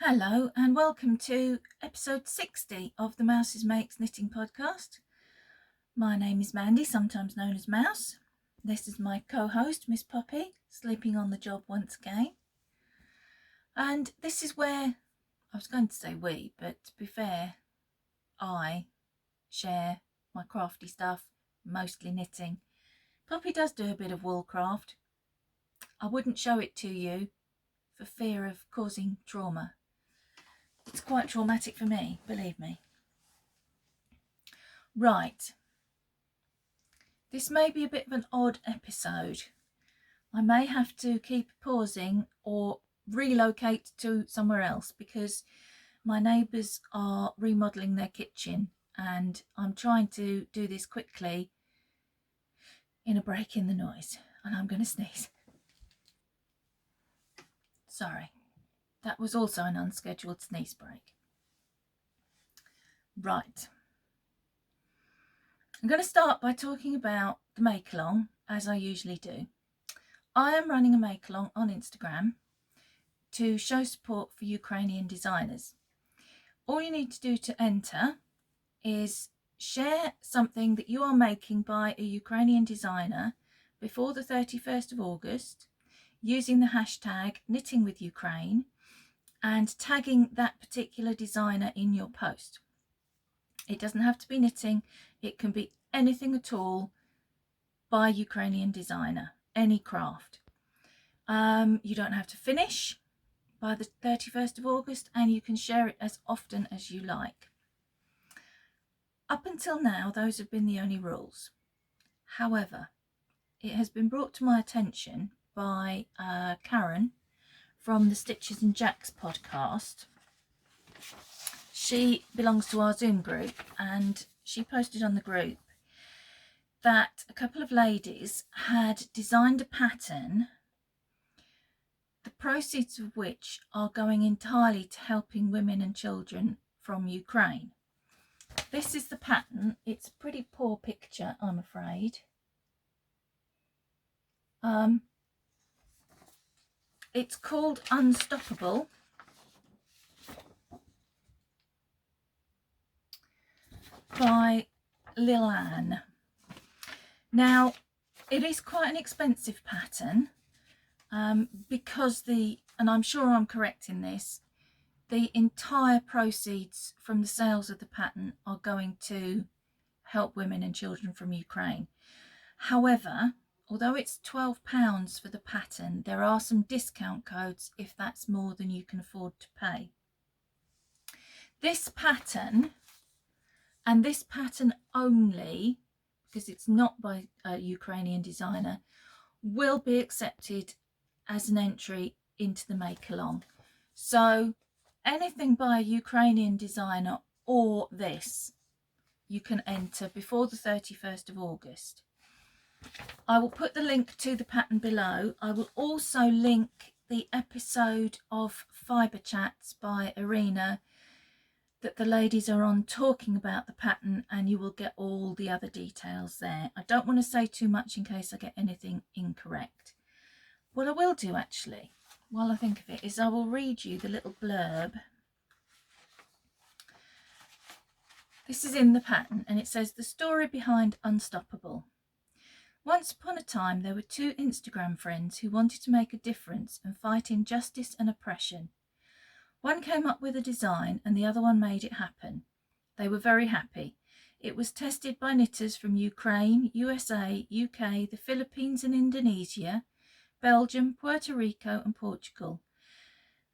Hello and welcome to episode 60 of the Mouses Makes Knitting podcast. My name is Mandy, sometimes known as Mouse. This is my co-host, Miss Poppy, sleeping on the job once again. And this is where, I was going to say we, but to be fair, I share my crafty stuff, mostly knitting. Poppy does do a bit of wool craft. I wouldn't show it to you for fear of causing trauma. It's quite traumatic for me, believe me. Right. This may be a bit of an odd episode. I may have to keep pausing or relocate to somewhere else because my neighbours are remodelling their kitchen and I'm trying to do this quickly in a break in the noise, and I'm going to sneeze. Sorry. That was also an unscheduled sneeze break. Right. I'm going to start by talking about the make-along, as I usually do. I am running a make-along on Instagram to show support for Ukrainian designers. All you need to do to enter is share something that you are making by a Ukrainian designer before the 31st of August using the hashtag knitting with Ukraine and tagging that particular designer in your post. It doesn't have to be knitting, it can be anything at all by Ukrainian designer, any craft. You don't have to finish by the 31st of August and you can share it as often as you like. Up until now, those have been the only rules. However, it has been brought to my attention by Karen from the Stitches and Jacks podcast. She belongs to our Zoom group and she posted on the group that a couple of ladies had designed a pattern, the proceeds of which are going entirely to helping women and children from Ukraine. This is the pattern. It's a pretty poor picture, I'm afraid. It's called Unstoppable. By Lil Anne. Now, it is quite an expensive pattern because and I'm sure I'm correct in this, the entire proceeds from the sales of the pattern are going to help women and children from Ukraine. However, although it's £12 for the pattern, there are some discount codes if that's more than you can afford to pay. This pattern, and this pattern only, because it's not by a Ukrainian designer, will be accepted as an entry into the make-along. So anything by a Ukrainian designer or this, you can enter before the 31st of August. I will put the link to the pattern below. I will also link the episode of Fibre Chats by Irina that the ladies are on talking about the pattern, and you will get all the other details there. I don't want to say too much in case I get anything incorrect. What I will do actually, while I think of it, is I will read you the little blurb. This is in the pattern and it says, the story behind Unstoppable. Once upon a time there were two Instagram friends who wanted to make a difference and fight injustice and oppression. One came up with a design and the other one made it happen. They were very happy. It was tested by knitters from Ukraine, USA, UK, the Philippines and Indonesia, Belgium, Puerto Rico and Portugal.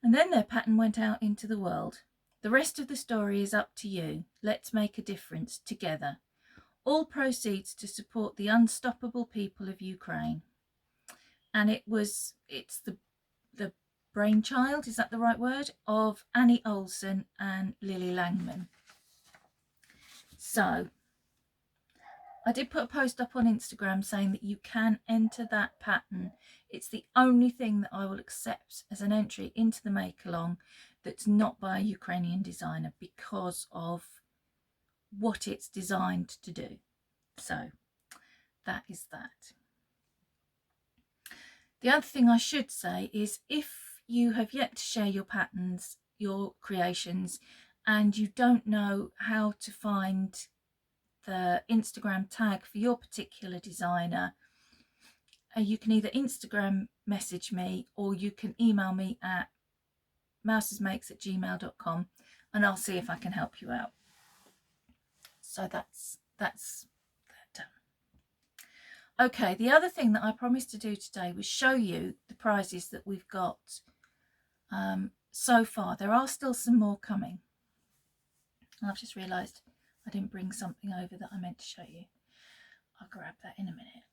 And then their pattern went out into the world. The rest of the story is up to you. Let's make a difference together. All proceeds to support the unstoppable people of Ukraine. And it's the brainchild, is that the right word, of Annie Olsen and Lily Langman. So I did put a post up on Instagram saying that you can enter that pattern. It's the only thing that I will accept as an entry into the make-along that's not by a Ukrainian designer because of what it's designed to do. So that is that. The other thing I should say is if you have yet to share your patterns, your creations and you don't know how to find the Instagram tag for your particular designer, you can either Instagram message me or you can email me at mousesmakes@gmail.com and I'll see if I can help you out. So that's that done. Okay, the other thing that I promised to do today was show you the prizes that we've got so far. There are still some more coming. I've just realised I didn't bring something over that I meant to show you. I'll grab that in a minute.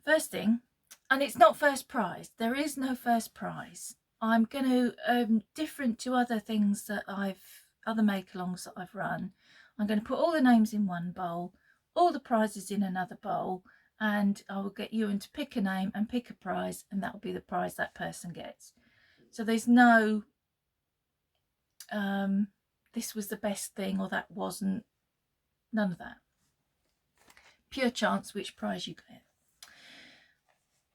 First thing, and it's not first prize. There is no first prize. I'm going to, different to other things that other make-alongs that I've run, I'm going to put all the names in one bowl, all the prizes in another bowl, and I will get you to pick a name and pick a prize, and that will be the prize that person gets. So there's no, this was the best thing or that wasn't, none of that. Pure chance which prize you get.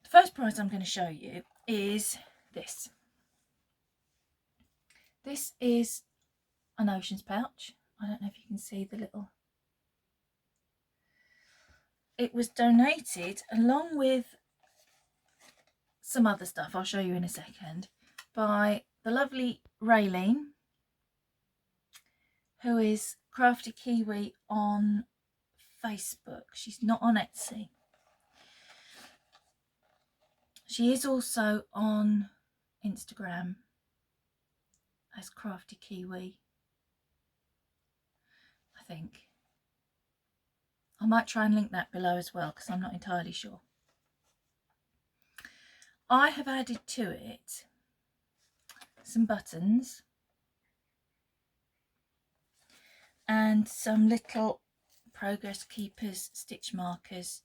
The first prize I'm going to show you is this. This is an oceans pouch. I don't know if you can see the little. It was donated along with some other stuff I'll show you in a second by the lovely Raylene, who is Crafty Kiwi on Facebook. She's not on Etsy. She is also on Instagram as Crafty Kiwi, I think. I might try and link that below as well because I'm not entirely sure. I have added to it some buttons and some little progress keepers, stitch markers.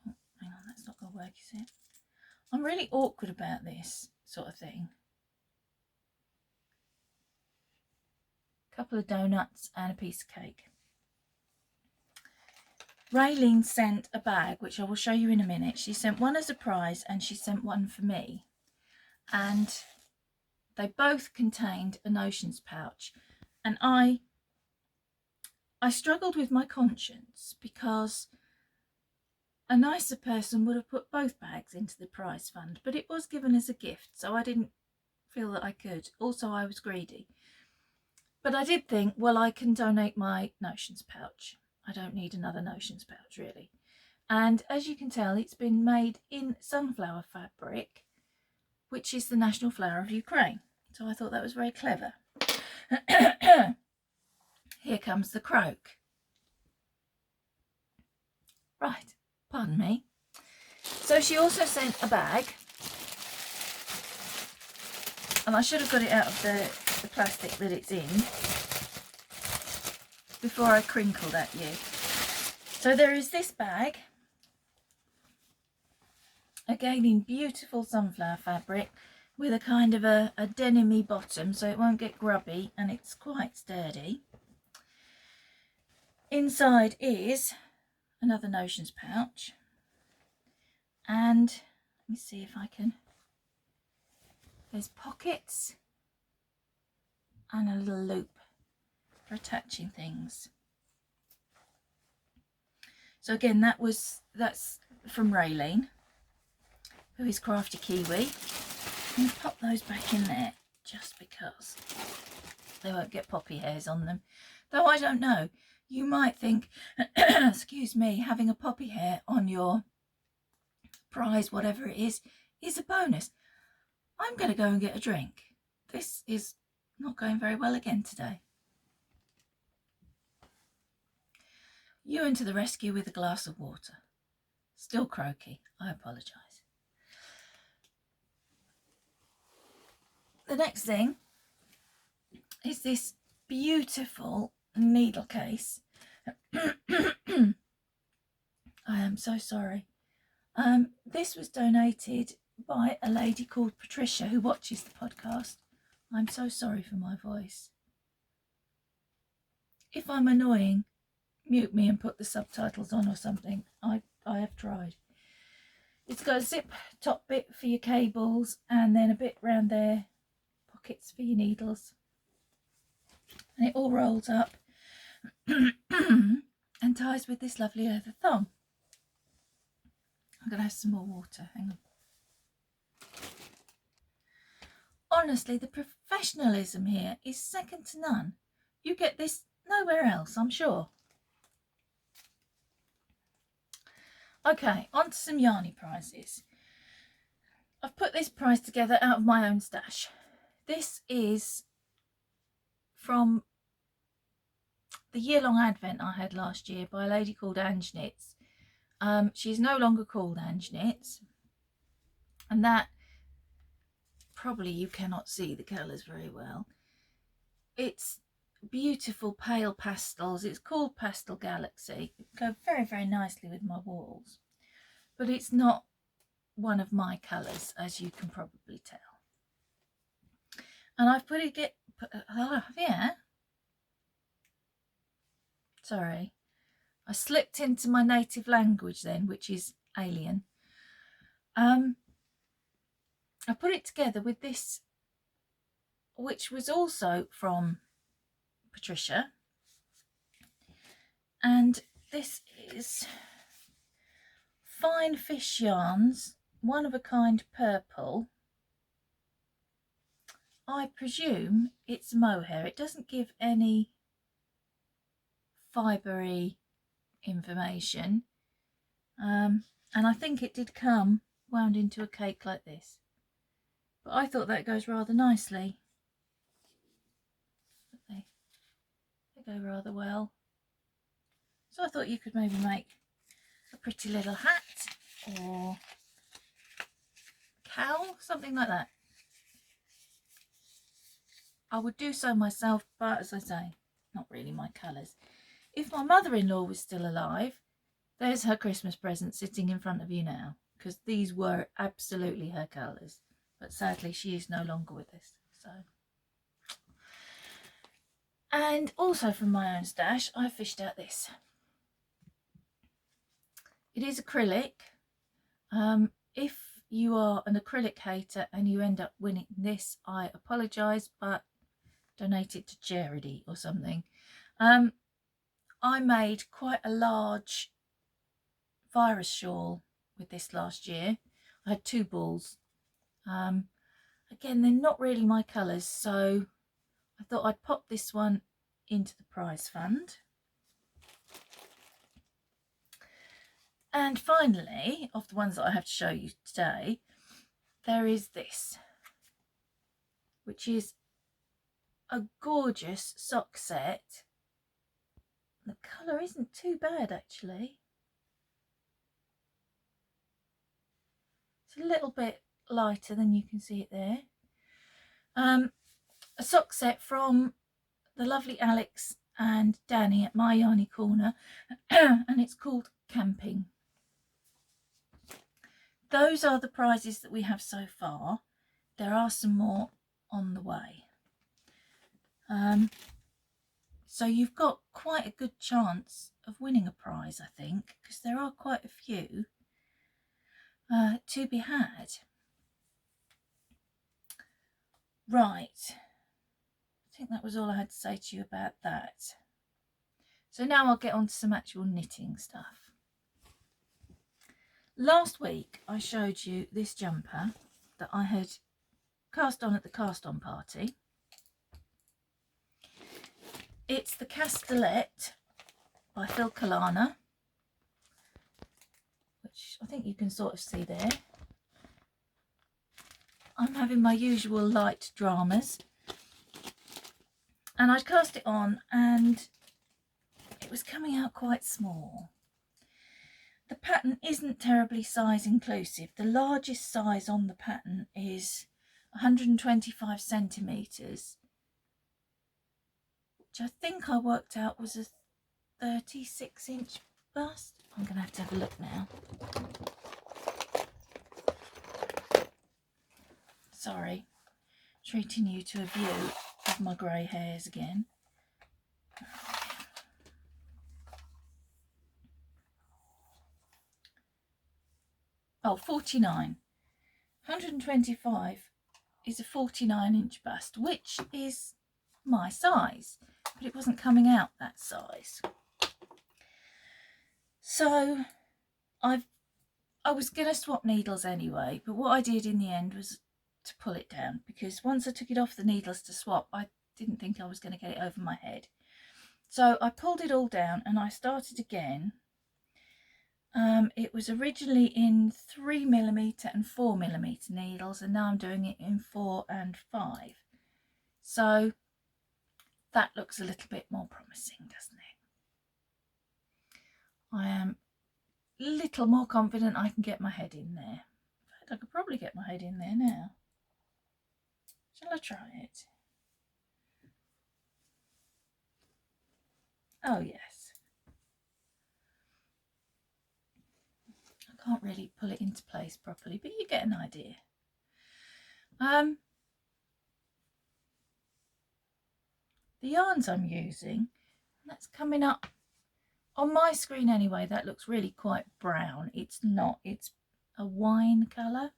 Oh, hang on, that's not going to work, is it? I'm really awkward about this sort of thing. A couple of donuts and a piece of cake. Raylene sent a bag, which I will show you in a minute. She sent one as a prize and she sent one for me. And they both contained an oceans pouch. And I struggled with my conscience because a nicer person would have put both bags into the prize fund, but it was given as a gift, so I didn't feel that I could. Also, I was greedy. But I did think, well, I can donate my notions pouch. I don't need another notions pouch, really. And as you can tell, it's been made in sunflower fabric, which is the national flower of Ukraine. So I thought that was very clever. Here comes the croak. Right, pardon me. So she also sent a bag. And I should have got it out of the plastic that it's in before I crinkled at you. So there is this bag, again in beautiful sunflower fabric with a kind of a denim-y bottom so it won't get grubby, and it's quite sturdy. Inside is another notions pouch, and let me see if I can, there's pockets and a little loop for attaching things. So again, that's from Raylene, who is Crafty Kiwi. I'm going to pop those back in there just because they won't get poppy hairs on them. Though I don't know, you might think, excuse me, having a poppy hair on your prize, whatever it is a bonus. I'm going to go and get a drink. This is not going very well again today. Ewan to the rescue with a glass of water. Still croaky, I apologise. The next thing is this beautiful needle case. I am so sorry. This was donated by a lady called Patricia who watches the podcast. I'm so sorry for my voice. If I'm annoying, mute me and put the subtitles on or something. I have tried. It's got a zip top bit for your cables and then a bit round there pockets for your needles. And it all rolls up and ties with this lovely leather thong. I'm going to have some more water, hang on. Honestly, the professionalism here is second to none. You get this nowhere else, I'm sure. Okay, on to some yarny prizes. I've put this prize together out of my own stash. This is from the year-long advent I had last year by a lady called Ange Knits. She's no longer called Ange Knits, and that probably you cannot see the colours very well. It's beautiful pale pastels. It's called Pastel Galaxy. It goes very, very nicely with my walls, but it's not one of my colours, as you can probably tell. And I've sorry, I slipped into my native language then, which is alien. I put it together with this, which was also from Patricia, and this is Fine Fish Yarns, one of a kind purple. I presume it's mohair. It doesn't give any fibery information, and I think it did come wound into a cake like this, but I thought that goes rather nicely. They go rather well, so I thought you could maybe make a pretty little hat or cowl, something like that. I would do so myself, but as I say, not really my colours. If my mother-in-law was still alive, there's her Christmas present sitting in front of you now, because these were absolutely her colours. But sadly, she is no longer with us. So, and also from my own stash, I fished out this. It is acrylic. If you are an acrylic hater and you end up winning this, I apologise, but donate it to charity or something. I made quite a large virus shawl with this last year. I had 2 balls. Again, they're not really my colours, so I thought I'd pop this one into the prize fund. And finally, of the ones that I have to show you today, there is this, which is a gorgeous sock set. The colour isn't too bad, actually. It's a little bit lighter than you can see it there. A sock set from the lovely Alex and Danny at My Yarny Corner, and it's called Camping. Those are the prizes that we have so far. There are some more on the way. So you've got quite a good chance of winning a prize, I think, because there are quite a few to be had. Right, I think that was all I had to say to you about that. So now I'll get on to some actual knitting stuff. Last week I showed you this jumper that I had cast on at the cast on party. It's the Castellette by Phil Kalana, which I think you can sort of see there. I'm having my usual light dramas, and I'd cast it on and it was coming out quite small. The pattern isn't terribly size inclusive. The largest size on the pattern is 125 centimetres, which I think I worked out was a 36-inch bust. I'm going to have a look now. Sorry, treating you to a view of my grey hairs again. Oh, 49. 125 is a 49-inch bust, which is my size, but it wasn't coming out that size. So I was going to swap needles anyway, but what I did in the end was to pull it down, because once I took it off the needles to swap, I didn't think I was going to get it over my head. So I pulled it all down and I started again. It was originally in 3mm and 4mm needles, and now I'm doing it in 4 and 5. So that looks a little bit more promising, doesn't it? I am a little more confident I can get my head in there. In fact, I could probably get my head in there now. Shall I try it? Oh yes. I can't really pull it into place properly, but you get an idea. The yarns I'm using, that's coming up on my screen anyway, that looks really quite brown. It's not, it's a wine colour.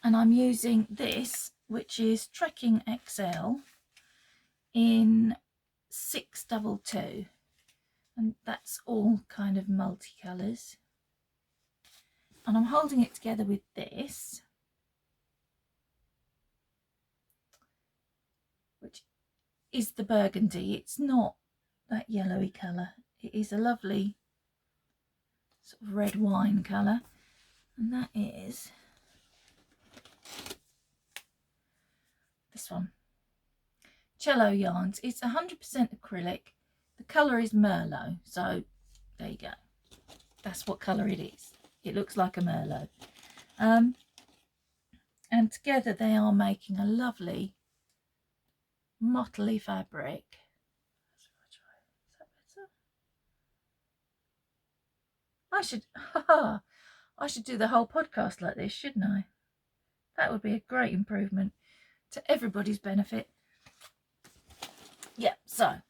And I'm using this, which is Trekking XL in 622, and that's all kind of multicolours. And I'm holding it together with this, which is the burgundy. It's not that yellowy colour. It is a lovely sort of red wine colour, and that is this one, Cello Yarns. It's 100% acrylic. The colour is Merlot, so there you go. That's what colour it is. It looks like a Merlot. And together they are making a lovely mottly fabric. Is that better? I should do the whole podcast like this, shouldn't I? That would be a great improvement to everybody's benefit. Yeah, so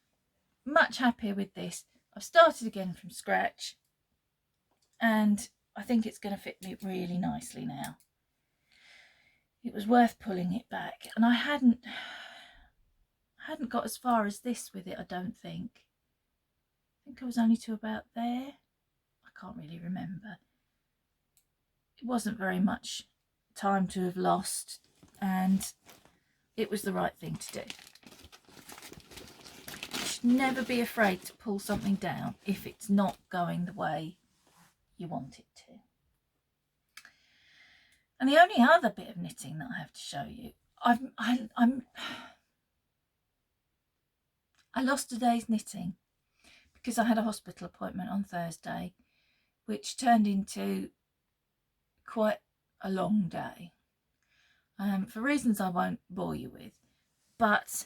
much happier with this. I've started again from scratch, and I think it's going to fit me really nicely now. It was worth pulling it back, and I hadn't got as far as this with it, I don't think. I think I was only to about there. I can't really remember. It wasn't very much time to have lost, and it was the right thing to do. You should never be afraid to pull something down if it's not going the way you want it to. And the only other bit of knitting that I have to show you, I lost a day's knitting because I had a hospital appointment on Thursday, which turned into quite a long day, for reasons I won't bore you with, but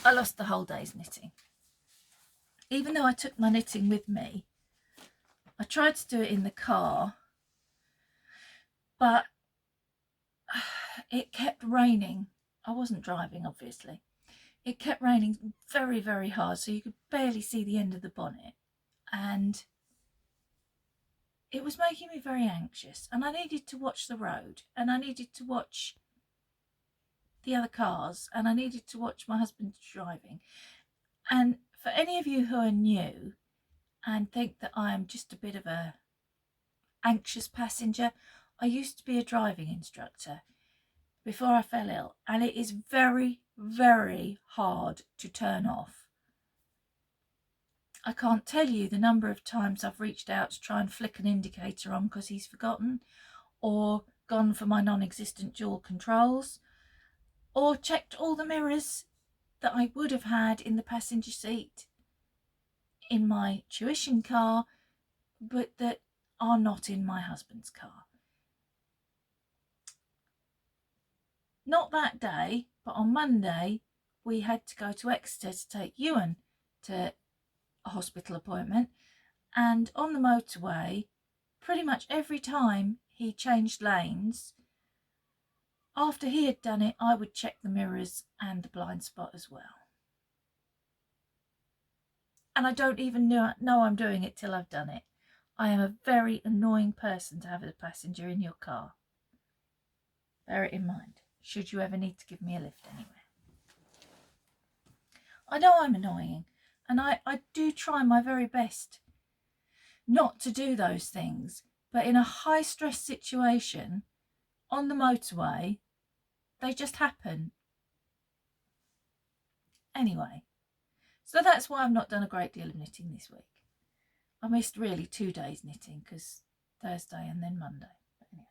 I lost the whole day's knitting. Even though I took my knitting with me, I tried to do it in the car, but it kept raining. I wasn't driving, obviously. It kept raining very, very hard, so you could barely see the end of the bonnet, and it was making me very anxious, and I needed to watch the road, and I needed to watch the other cars, and I needed to watch my husband driving. And for any of you who are new and think that I am just a bit of a anxious passenger, I used to be a driving instructor before I fell ill, and it is very, very hard to turn off. I can't tell you the number of times I've reached out to try and flick an indicator on because he's forgotten, or gone for my non-existent dual controls, or checked all the mirrors that I would have had in the passenger seat in my tuition car, but that are not in my husband's car. Not that day, but on Monday we had to go to Exeter to take Ewan to a hospital appointment, and on the motorway, pretty much every time he changed lanes, after he had done it, I would check the mirrors and the blind spot as well. And I don't even know I'm doing it till I've done it. I am a very annoying person to have as a passenger in your car. Bear it in mind, should you ever need to give me a lift anywhere. I know I'm annoying, and I do try my very best not to do those things, but in a high stress situation on the motorway, they just happen. Anyway, so that's why I've not done a great deal of knitting this week. I missed really 2 days knitting, because Thursday and then Monday. But anyway,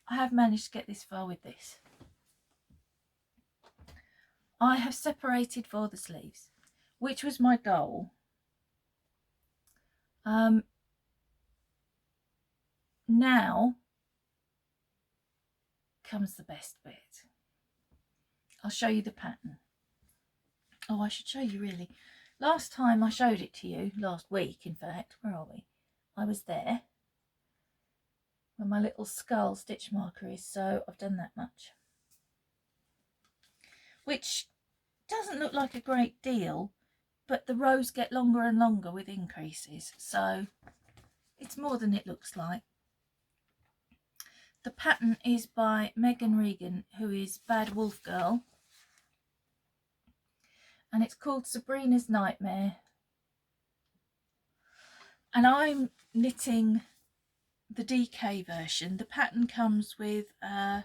I have managed to get this far with this. I have separated for the sleeves, which was my goal. Now comes the best bit. I'll show you the pattern. Oh, I should show you really. Last time I showed it to you, last week in fact, where are we? I was there where my little skull stitch marker is, so I've done that much. Which doesn't look like a great deal, but the rows get longer and longer with increases, so it's more than it looks like. The pattern is by Megan Regan, who is Bad Wolf Girl, and it's called Sabrina's Nightmare. And I'm knitting the DK version. The pattern comes with a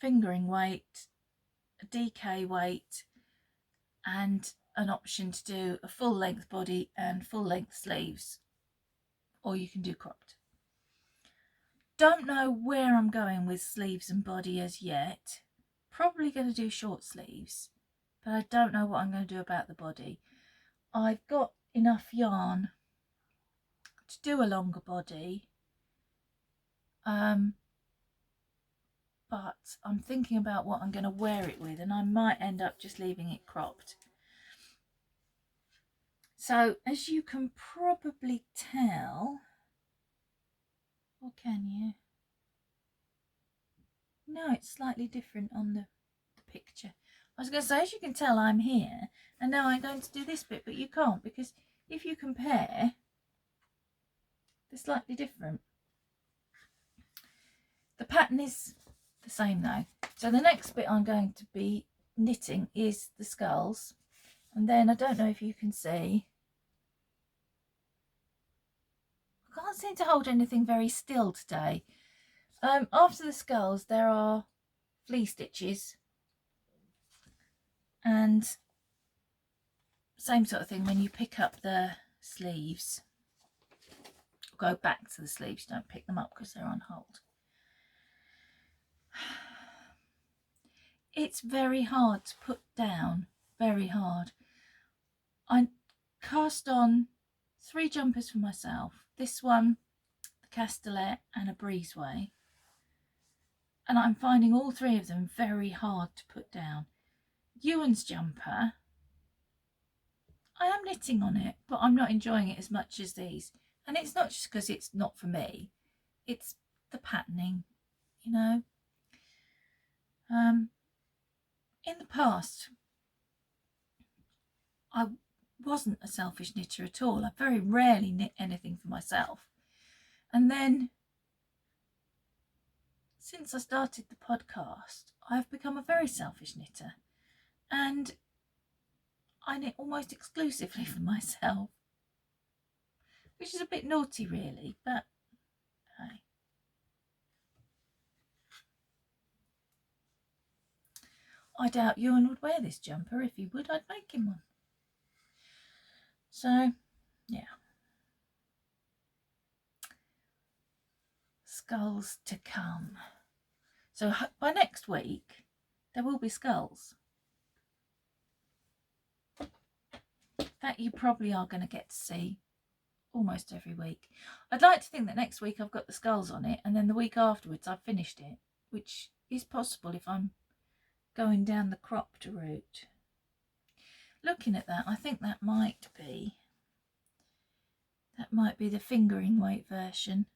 fingering weight, a DK weight, and an option to do a full length body and full length sleeves, or you can do cropped. Don't know where I'm going with sleeves and body as yet. Probably going to do short sleeves, but I don't know what I'm going to do about the body. I've got enough yarn to do a longer body, but I'm thinking about what I'm going to wear it with, and I might end up just leaving it cropped. So as you can probably tell, or can you? No, it's slightly different on the picture. I was going to say, as you can tell, I'm here, and now I'm going to do this bit, but you can't, because if you compare, they're slightly different. The pattern is the same though. So the next bit I'm going to be knitting is the skulls, and then I don't know if you can see, I can't seem to hold anything very still today. After the skulls there are flea stitches, and same sort of thing when you pick up the sleeves, go back to the sleeves, don't pick them up because they're on hold. It's very hard to put down, very hard. I cast on 3 jumpers for myself, this one, the Castellette, and a Breezeway, and I'm finding all 3 of them very hard to put down. Ewan's jumper, I am knitting on it, but I'm not enjoying it as much as these, and it's not just because it's not for me, it's the patterning, you know. In the past, I wasn't a selfish knitter at all. I very rarely knit anything for myself. And then, since I started the podcast, I've become a very selfish knitter. And I knit almost exclusively for myself. Which is a bit naughty, really, but hey. I doubt Ewan would wear this jumper. If he would, I'd make him one. So, yeah. Skulls to come. So by next week, there will be skulls. That you probably are going to get to see almost every week. I'd like to think that next week I've got the skulls on it, and then the week afterwards I've finished it, which is possible if I'm going down the cropped route. Looking at that, I think that might be the fingering weight version.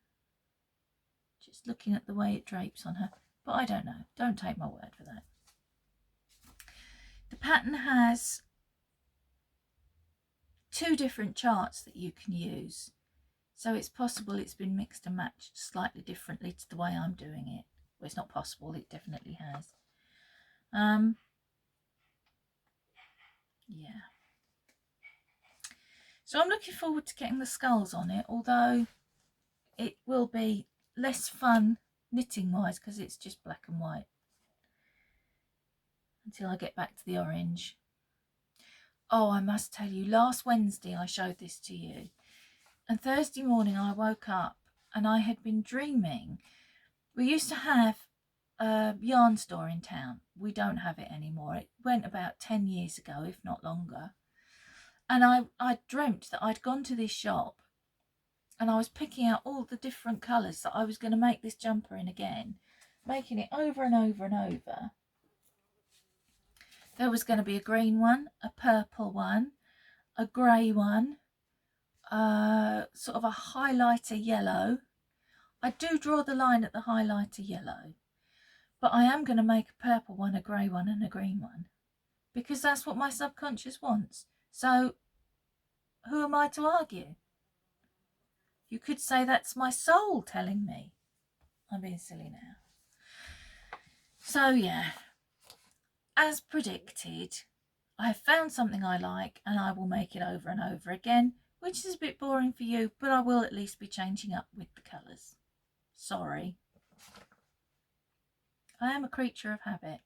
Just looking at the way it drapes on her, but I don't know. Don't take my word for that. The pattern has 2 different charts that you can use. So it's possible it's been mixed and matched slightly differently to the way I'm doing it. Well, it's not possible, it definitely has. Yeah. So I'm looking forward to getting the skulls on it, although it will be less fun knitting wise because it's just black and white until I get back to the orange. Oh, I must tell you, last Wednesday I showed this to you, and Thursday morning I woke up and I had been dreaming. We used to have a yarn store in town. We don't have it anymore. It went about 10 years ago, if not longer. And I dreamt that I'd gone to this shop and I was picking out all the different colours that I was going to make this jumper in again, making it over and over and over. There was going to be a green one, a purple one, a grey one, sort of a highlighter yellow. I do draw the line at the highlighter yellow, but I am going to make a purple one, a grey one and a green one, because that's what my subconscious wants. So who am I to argue? You could say that's my soul telling me. I'm being silly now. So yeah, as predicted, I have found something I like and I will make it over and over again, which is a bit boring for you, but I will at least be changing up with the colours. Sorry. I am a creature of habit.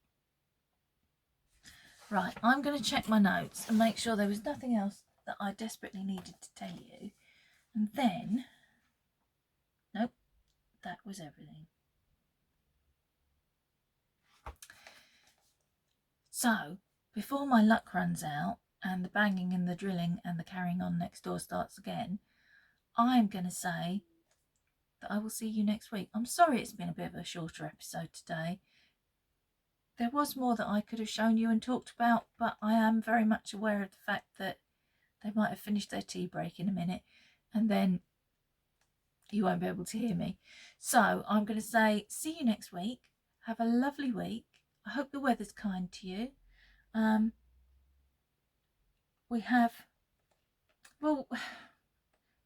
Right, I'm going to check my notes and make sure there was nothing else that I desperately needed to tell you. And then, nope, that was everything. So, before my luck runs out and the banging and the drilling and the carrying on next door starts again, I'm going to say that I will see you next week. I'm sorry it's been a bit of a shorter episode today. There was more that I could have shown you and talked about, but I am very much aware of the fact that they might have finished their tea break in a minute and then you won't be able to hear me. So I'm going to say see you next week. Have a lovely week. I hope the weather's kind to you.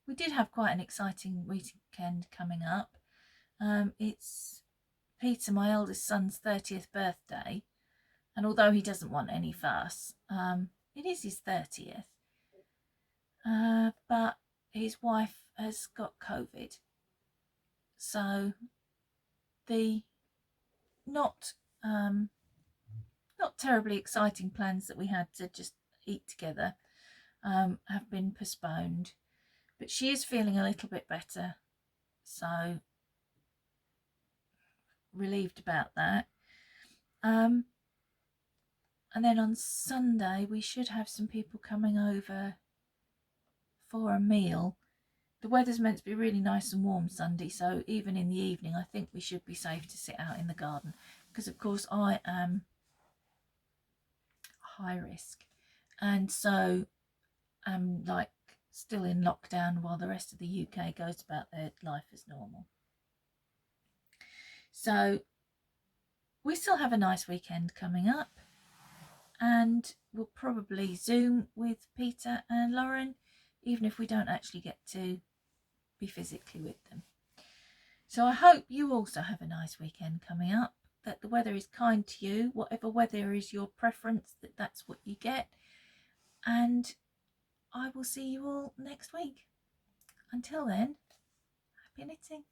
We did have quite an exciting weekend coming up. It's Peter, my eldest son's 30th birthday, and although he doesn't want any fuss, it is his 30th, but his wife has got COVID, so the not terribly exciting plans that we had to just eat together have been postponed, but she is feeling a little bit better, so relieved about that. And then on Sunday we should have some people coming over for a meal. The weather's meant to be really nice and warm Sunday, so even in the evening I think we should be safe to sit out in the garden, because of course I am high risk, and so I'm like still in lockdown while the rest of the UK goes about their life as normal. So we still have a nice weekend coming up, and we'll probably Zoom with Peter and Lauren, even if we don't actually get to be physically with them. So I hope you also have a nice weekend coming up, that the weather is kind to you, whatever weather is your preference, that's what you get. And I will see you all next week. Until then, happy knitting.